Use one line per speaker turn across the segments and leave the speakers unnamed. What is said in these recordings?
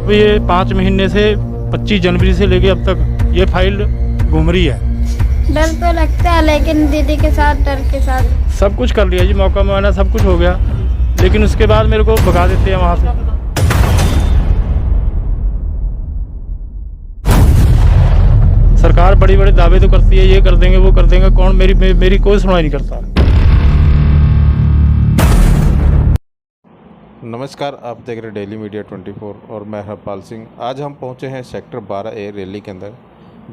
अब ये 5 महीने से 25 जनवरी से लेके अब तक ये फाइल घूम रही है।
डर तो लगता है, लेकिन दीदी के साथ डर के साथ
सब कुछ कर लिया जी, मौका मुआयना सब कुछ हो गया, लेकिन उसके बाद मेरे को भगा देते हैं वहाँ से। सरकार बड़ी बड़े दावे तो करती है, ये कर देंगे वो कर देंगे, कौन मेरी कोई सुनवाई नहीं करता।
नमस्कार, आप देख रहे डेली मीडिया 24 और मैं हरपाल सिंह। आज हम पहुंचे हैं सेक्टर 12A रैली के अंदर,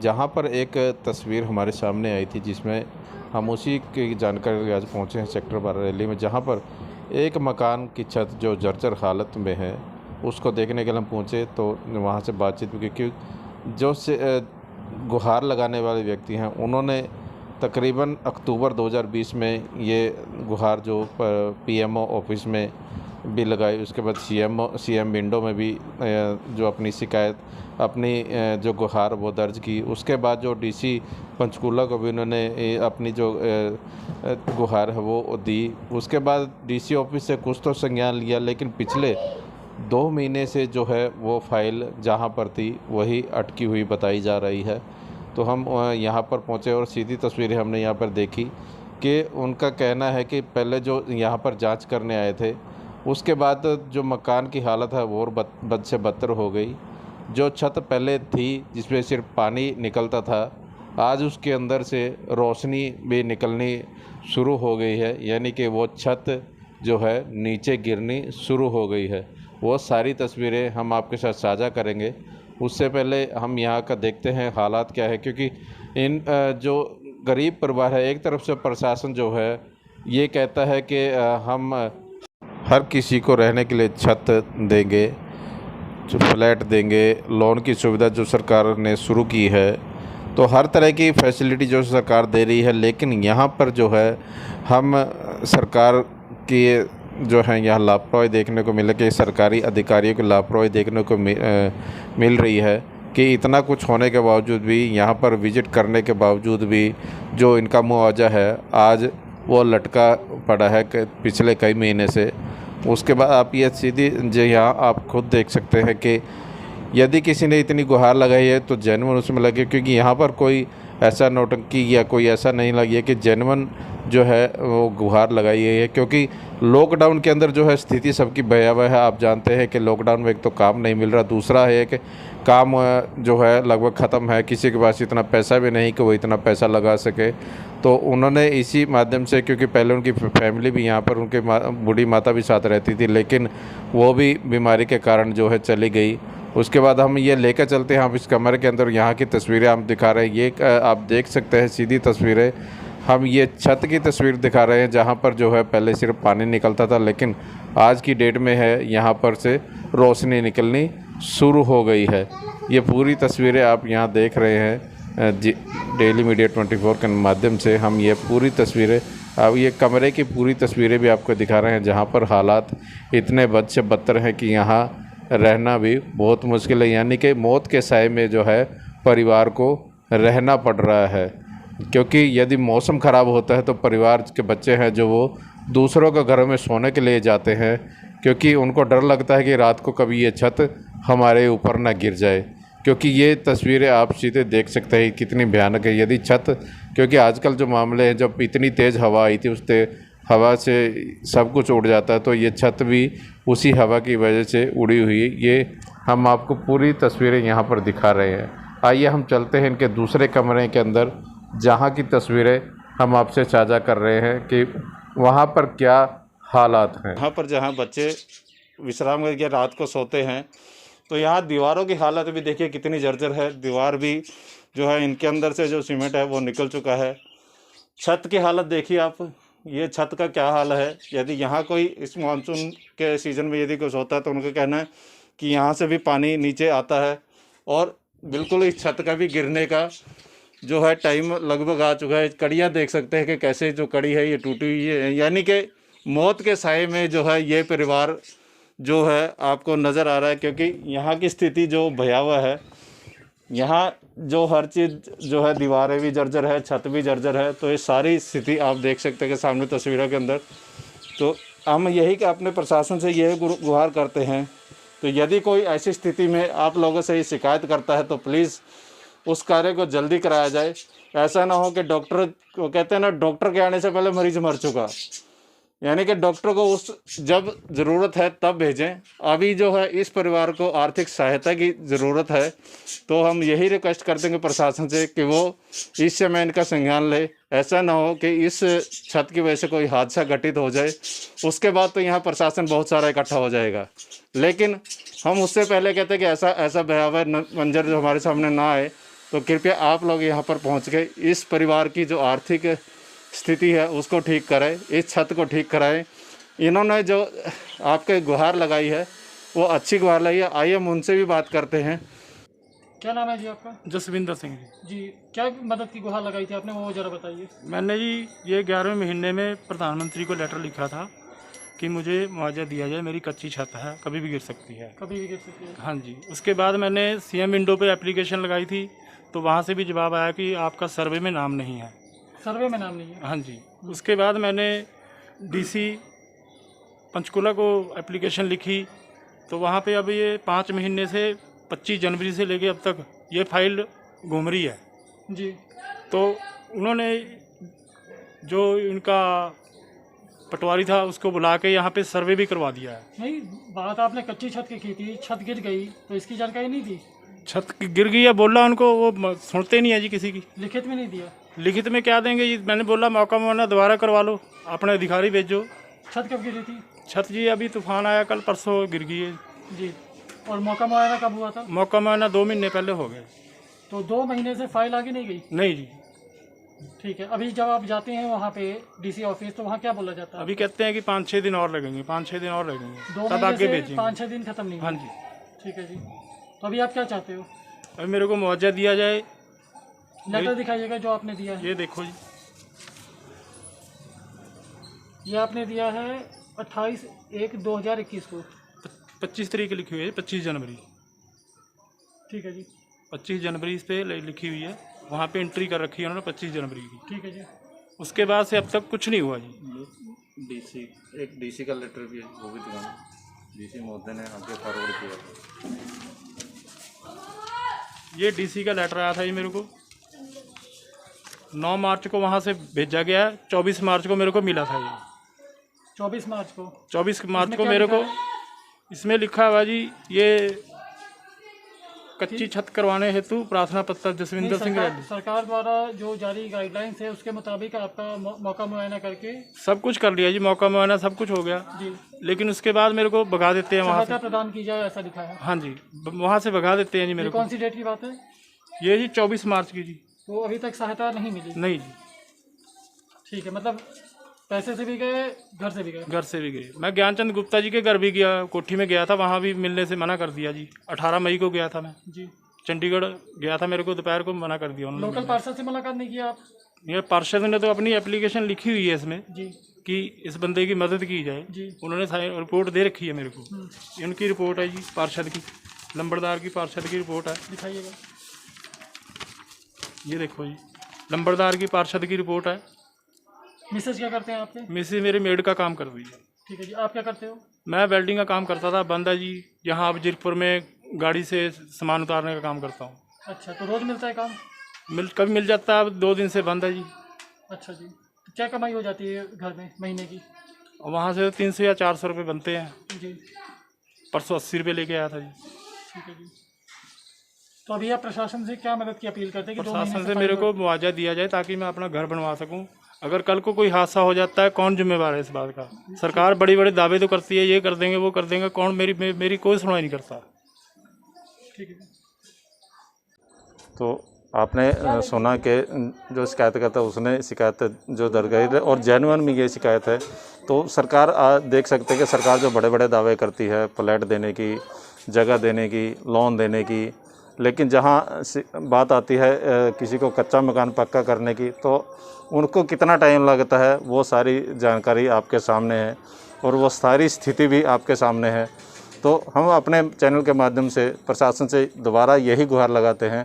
जहां पर एक तस्वीर हमारे सामने आई थी, जिसमें हम उसी की जानकारी आज पहुंचे हैं सेक्टर 12 रैली में, जहां पर एक मकान की छत जो जर्जर हालत में है उसको देखने के लिए हम पहुँचे। तो वहाँ से बातचीत हुई, क्योंकि जो से गुहार लगाने वाले व्यक्ति हैं उन्होंने तकरीबन अक्टूबर 2020 में ये गुहार जो पीएमओ ऑफिस में भी लगाई, उसके बाद सीएम विंडो में भी जो अपनी शिकायत अपनी जो गुहार वो दर्ज की। उसके बाद जो डीसी पंचकूला को भी उन्होंने अपनी जो गुहार है वो दी। उसके बाद डीसी ऑफिस से कुछ तो संज्ञान लिया, लेकिन पिछले 2 महीने से जो है वो फाइल जहाँ पर थी वही अटकी हुई बताई जा रही है। तो हम यहाँ पर पहुँचे और सीधी तस्वीरें हमने यहाँ पर देखी कि उनका कहना है कि पहले जो यहाँ पर जांच करने आए थे, उसके बाद जो मकान की हालत है वो और बद से बदतर हो गई। जो छत पहले थी जिसमें सिर्फ पानी निकलता था, आज उसके अंदर से रोशनी भी निकलनी शुरू हो गई है, यानी कि वो छत जो है नीचे गिरनी शुरू हो गई है। वो सारी तस्वीरें हम आपके साथ साझा करेंगे। उससे पहले हम यहाँ का देखते हैं हालात क्या है, क्योंकि इन जो गरीब परिवार है, एक तरफ से प्रशासन जो है ये कहता है कि हम हर किसी को रहने के लिए छत देंगे, जो फ्लैट देंगे, लोन की सुविधा जो सरकार ने शुरू की है, तो हर तरह की फैसिलिटी जो सरकार दे रही है। लेकिन यहाँ पर जो है हम सरकार की जो है यहाँ लापरवाही देखने को मिला कि सरकारी अधिकारियों की लापरवाही देखने को मिल रही है कि इतना कुछ होने के बावजूद भी, यहाँ पर विज़िट करने के बावजूद भी जो इनका मुआवजा है आज वो लटका पड़ा है पिछले कई महीने से। उसके बाद आप ये सीधी जो यहाँ आप खुद देख सकते हैं कि यदि किसी ने इतनी गुहार लगाई है तो जेन्युइन उसमें लगे, क्योंकि यहाँ पर कोई ऐसा नौटंकी या कोई ऐसा नहीं लगी है कि जेन्युइन जो है वो गुहार लगाई है। क्योंकि लॉकडाउन के अंदर जो है स्थिति सबकी भयावह है। आप जानते हैं कि लॉकडाउन में एक तो काम नहीं मिल रहा, दूसरा है कि काम जो है लगभग ख़त्म है, किसी के पास इतना पैसा भी नहीं कि वो इतना पैसा लगा सके। तो उन्होंने इसी माध्यम से, क्योंकि पहले उनकी फैमिली भी यहाँ पर, उनके बूढ़ी माता भी साथ रहती थी, लेकिन वो भी बीमारी के कारण जो है चली गई। उसके बाद हम ये लेकर चलते हैं, हम इस कमरे के अंदर यहाँ की तस्वीरें हम दिखा रहे हैं। ये आप देख सकते हैं सीधी तस्वीरें, हम ये छत की तस्वीर दिखा रहे हैं जहाँ पर जो है पहले सिर्फ पानी निकलता था, लेकिन आज की डेट में है यहाँ पर से रोशनी निकलनी शुरू हो गई है। ये पूरी तस्वीरें आप यहाँ देख रहे हैं डेली मीडिया 24 के माध्यम से हम ये पूरी तस्वीरें, अब ये कमरे की पूरी तस्वीरें भी आपको दिखा रहे हैं, जहाँ पर हालात इतने बद से बदतर हैं कि यहाँ रहना भी बहुत मुश्किल है। यानी कि मौत के साए में जो है परिवार को रहना पड़ रहा है, क्योंकि यदि मौसम ख़राब होता है तो परिवार के बच्चे हैं जो वो दूसरों के घरों में सोने के लिए जाते हैं, क्योंकि उनको डर लगता है कि रात को कभी ये छत हमारे ऊपर ना गिर जाए। क्योंकि ये तस्वीरें आप सीधे देख सकते हैं कितनी भयानक है। यदि छत, क्योंकि आजकल जो मामले हैं, जब इतनी तेज़ हवा आई थी, उस हवा से सब कुछ उड़ जाता है, तो ये छत भी उसी हवा की वजह से उड़ी हुई है। ये हम आपको पूरी तस्वीरें यहाँ पर दिखा रहे हैं। आइए हम चलते हैं इनके दूसरे कमरे के अंदर, जहाँ की तस्वीरें हम आपसे साझा कर रहे हैं कि वहाँ पर क्या हालात हैं।
यहाँ पर जहाँ बच्चे विश्राम करके रात को सोते हैं, तो यहाँ दीवारों की हालत भी देखिए कितनी जर्जर है। दीवार भी जो है इनके अंदर से जो सीमेंट है वो निकल चुका है। छत की हालत देखिए आप, ये छत का क्या हाल है। यदि यहाँ कोई इस मानसून के सीज़न में यदि कुछ होता है तो उनका कहना है कि यहाँ से भी पानी नीचे आता है, और बिल्कुल इस छत का भी गिरने का जो है टाइम लगभग आ चुका है। कड़ियाँ देख सकते हैं कि कैसे जो कड़ी है ये टूटी हुई है, यानी कि मौत के साए में जो है ये परिवार जो है आपको नज़र आ रहा है। क्योंकि यहाँ की स्थिति जो भयावह है, यहाँ जो हर चीज़ जो है, दीवारें भी जर्जर है, छत भी जर्जर है। तो ये सारी स्थिति आप देख सकते हैं कि सामने तस्वीरों के अंदर। तो हम यही कि अपने प्रशासन से यही गुहार करते हैं। तो तो यदि कोई ऐसी स्थिति में आप लोगों से ये शिकायत करता है तो प्लीज़ उस कार्य को जल्दी कराया जाए। ऐसा ना हो कि डॉक्टर को कहते हैं ना, डॉक्टर के आने से पहले मरीज मर चुका, यानी कि डॉक्टर को उस जब ज़रूरत है तब भेजें। अभी जो है इस परिवार को आर्थिक सहायता की ज़रूरत है, तो हम यही रिक्वेस्ट कर देंगे प्रशासन से कि वो इस समय इनका संज्ञान ले। ऐसा ना हो कि इस छत की वजह से कोई हादसा घटित हो जाए, उसके बाद तो यहाँ प्रशासन बहुत सारा इकट्ठा हो जाएगा। लेकिन हम उससे पहले कहते हैं कि ऐसा भयावह मंजर जो हमारे सामने ना आए, तो कृपया आप लोग यहाँ पर पहुँच के इस परिवार की जो आर्थिक स्थिति है उसको ठीक कराएं, इस छत को ठीक कराएं। इन्होंने जो आपके गुहार लगाई है वो अच्छी गुहार लगाई है। आइए हम उनसे भी बात करते हैं।
क्या नाम है जी आपका?
जसविंदर सिंह जी।
जी, क्या मदद की गुहार लगाई थी आपने, वो ज़रा बताइए।
मैंने जी ये 11वें महीने में प्रधानमंत्री को लेटर लिखा था कि मुझे मुआवजा दिया जाए, मेरी कच्ची छत है, कभी भी गिर सकती है।
कभी भी गिर सकती है।
हाँ जी। उसके बाद मैंने सीएम विंडो पे एप्लीकेशन लगाई थी, तो वहाँ से भी जवाब आया कि आपका सर्वे में नाम नहीं है।
सर्वे में नाम नहीं है?
हाँ जी। उसके बाद मैंने डीसी पंचकुला को एप्लीकेशन लिखी, तो वहाँ पे अब ये 5 महीने से 25 जनवरी से लेके अब तक ये फाइल घूम रही है
जी।
तो उन्होंने जो इनका पटवारी था उसको बुला के यहाँ पे सर्वे भी करवा दिया है।
नहीं, बात आपने कच्ची छत की थी, छत गिर गई तो इसकी जानकारी नहीं थी?
छत गिर गई है बोला उनको, वो सुनते नहीं है जी किसी की।
लिखित में नहीं दिया?
लिखित में क्या देंगे जी, मैंने बोला मौका मुआवजा दोबारा करवा लो, अपने अधिकारी भेजो।
छत कब गिरी थी?
छत जी अभी तूफान आया, कल परसों गिर गई है
जी। और मौका मुआयना कब हुआ था?
मौका मुआवजा 2 महीने पहले हो गए।
तो 2 महीने से फाइल आगे नहीं गई?
नहीं जी।
ठीक है। अभी जब आप जाते हैं वहाँ पे डीसी ऑफिस, तो वहाँ क्या बोला जाता है?
अभी कहते हैं कि 5-6 दिन और लगेंगे, 5-6 दिन और लगेंगे,
2
तब आगे
महीने से
भेजेंगे।
5-6 दिन खत्म नहीं हुए?
हाँ जी।
ठीक है जी। तो अभी आप क्या चाहते हो?
अभी मेरे को मुआवजा दिया जाए।
लेटर दिखाइएगा जो आपने दिया है।
ये देखो जी,
ये आपने दिया है 28/1/2021 को।
25 तारीख लिखी हुई है, 25 जनवरी।
ठीक है जी।
25 जनवरी इस पे लिखी हुई है, वहाँ पे एंट्री कर रखी है उन्होंने 25 जनवरी की।
ठीक है जी।
उसके बाद से अब तक कुछ नहीं हुआ जी।
एक डीसी का लेटर भी है, वो भी दिखाना। डीसी महोदय ने आगे फॉरवर्ड किया था।
ये डीसी का लेटर आया था जी मेरे को, 9 मार्च को वहाँ से भेजा गया है, 24 मार्च को मेरे को मिला था ये।
24 मार्च को?
24 मार्च
इसमें
को
क्या
मेरे
लिखा
को
है?
इसमें लिखा हुआ जी, ये कच्ची छत करवाने हेतु प्रार्थना पत्र जसविंदर सिंह रेड्डी।
सरकार द्वारा जो जारी गाइडलाइंस है उसके मुताबिक आपका मौका मुआयना करके
सब कुछ कर लिया जी, मौका मुआयना सब कुछ हो गया
जी,
लेकिन उसके बाद मेरे को भगा देते हैं वहाँ
सहायता
से।
प्रदान की जाए ऐसा लिखा है।
हाँ जी, वहाँ से भगा देते हैं जी मेरे
ये
को।
कौन सी डेट की बात है?
ये जी 24 मार्च की जी।
तो अभी तक सहायता नहीं मिली?
नहीं जी।
ठीक है, मतलब पैसे से भी गए, घर से भी गए?
घर से भी गए। मैं ज्ञानचंद गुप्ता जी के घर भी गया, कोठी में गया था, वहाँ भी मिलने से मना कर दिया जी। 18 मई को गया था मैं
जी।
चंडीगढ़ गया था, मेरे को दोपहर को मना कर दिया उन्होंने।
लोकल पार्षद से मुलाकात नहीं किया आप?
ये पार्षद ने तो अपनी एप्लीकेशन लिखी हुई है इसमें
जी
कि इस बंदे की मदद की जाए।
जी।
उन्होंने रिपोर्ट दे रखी है मेरे को, उनकी रिपोर्ट है जी, पार्षद की, लंबरदार की पार्षद की रिपोर्ट है।
दिखाइएगा।
ये देखो जी, लंबरदार की पार्षद की रिपोर्ट है।
मिसेज क्या करते हैं आपके?
मिसेज मेरे मेड का काम कर रही है।
ठीक है जी। आप क्या करते हो?
मैं वेल्डिंग का काम करता था, बंद है जी। यहाँ अब जीरपुर में गाड़ी से सामान उतारने का काम करता हूँ।
अच्छा, तो रोज़ मिलता है काम?
कभी मिल जाता है, अब 2 दिन से बंद है जी।
अच्छा जी। तो क्या कमाई हो जाती है घर में महीने की?
और वहाँ से 300 या 400 रुपये बनते हैं।
जी।
परसों 80 रुपये लेके आया था जी।
ठीक है जी। तो अभी आप प्रशासन से क्या मदद की अपील करते हैं कि 2 महीने
प्रशासन से मेरे को मुआवजा दिया जाए ताकि मैं अपना घर बनवा सकूं। अगर कल को कोई हादसा हो जाता है, कौन जिम्मेवार है इस बात का? सरकार बड़ी बड़े दावे तो करती है, ये कर देंगे वो कर देंगे, कौन मेरी कोई सुनवाई नहीं करता।
ठीक है।
तो आपने सुना कि जो शिकायत करता है उसने शिकायत जो दर्ज करी है और जेन्युइन में ये शिकायत है। तो सरकार देख सकते हैं कि सरकार जो बड़े बड़े दावे करती है फ्लैट देने की, जगह देने की, लोन देने की, लेकिन जहाँ बात आती है किसी को कच्चा मकान पक्का करने की तो उनको कितना टाइम लगता है वो सारी जानकारी आपके सामने है और वो सारी स्थिति भी आपके सामने है। तो हम अपने चैनल के माध्यम से प्रशासन से दोबारा यही गुहार लगाते हैं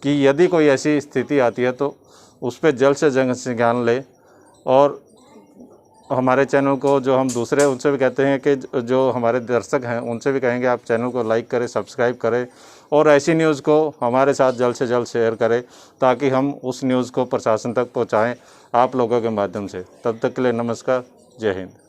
कि यदि कोई ऐसी स्थिति आती है तो उस पर जल्द से जल्द संज्ञान ले और हमारे चैनल को जो हम दूसरे उनसे भी कहते हैं कि जो हमारे दर्शक हैं उनसे भी कहेंगे आप चैनल को लाइक करें, सब्सक्राइब करें और ऐसी न्यूज़ को हमारे साथ जल्द से जल्द शेयर करें ताकि हम उस न्यूज़ को प्रशासन तक पहुंचाएं आप लोगों के माध्यम से। तब तक के लिए नमस्कार, जय हिंद।